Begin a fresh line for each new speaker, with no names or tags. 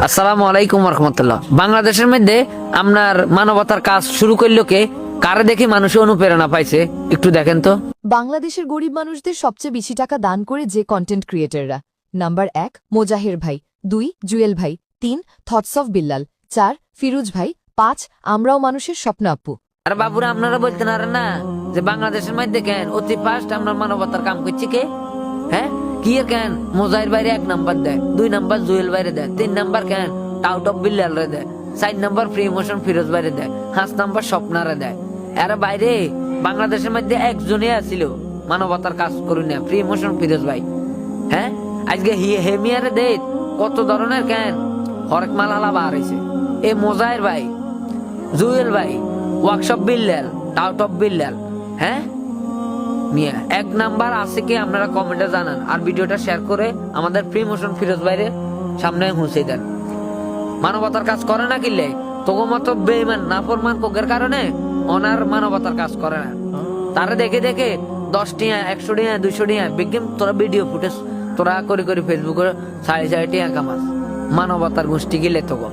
আসসালামু আলাইকুম রহমতুল্লাহ। বাংলাদেশের মধ্যে আপনার মানবতার কাজ শুরু করলো কে? কারে দেখে মানুষ অনুপ্রেরণা পাইছে একটু দেখেন তো।
বাংলাদেশের গরিব মানুষদের সবচেয়ে বেশি টাকা দান করে যে কন্টেন্ট ক্রিয়েটররা। নাম্বার ১ মোজাহের ভাই, ২ জুয়েল ভাই, ৩ থটস অফ বিল্লাল, ৪ ফিরোজ ভাই, ৫ আমরাও মানুষের স্বপ্ন আপু।
আর বাবুরা আপনারা বলতে পারেন না যে বাংলাদেশের মধ্যে কেন অতি ফার্স্ট আমরা মানবতার কাম করছি কে? হ্যাঁ কি এর কেন মোজাহির বাইরে ১ নাম্বার দেয়, ২ নাম্বার জুয়েল বাইরে দেয়, ৩ নাম্বার কেন টাউট অফ বিল্লাল রে দেয়, ৪ নাম্বার ফ্রি মোশন ফিরোজ বাইরে দেয়, ৫ নাম্বার স্বপ্নারে দেয়। এর বাইরে বাংলাদেশের মধ্যে একজনই আছিল মানবতার কাজ করুন না, ফ্রি মোশন ফিরোজ ভাই। হ্যাঁ আজকে হেমিয়ারে দে কত ধরনের কেন হরেক মাল আলাবা হারাইছে। এ মোজাহির ভাই, জুয়েল ভাই, workshop Billal, tout of Billal, হ্যাঁ মিয়া ১ নাম্বার আছে কি আপনারা কমেন্টে জানান। আর ভিডিওটা শেয়ার করে আমাদের ফ্রি মোশন ফিরোজ ভাইয়ের সামনে হুঁসে দেন। মানবতার কাজ করে না কিনলে তোকে মতো বেইমান নাফরমান কোকের কারণে ওনার মানবতার কাজ করে না। তারা দেখে দেখে ১০ টিয়া ১০০ টিয়া ২০০ টিয়া বিজ্ঞান তোরা ভিডিও ফুটেজ তোরা করে করে ফেসবুকে ৪.৫ টিয়া কামাস। মানবতার গোষ্ঠী গিলে তোকে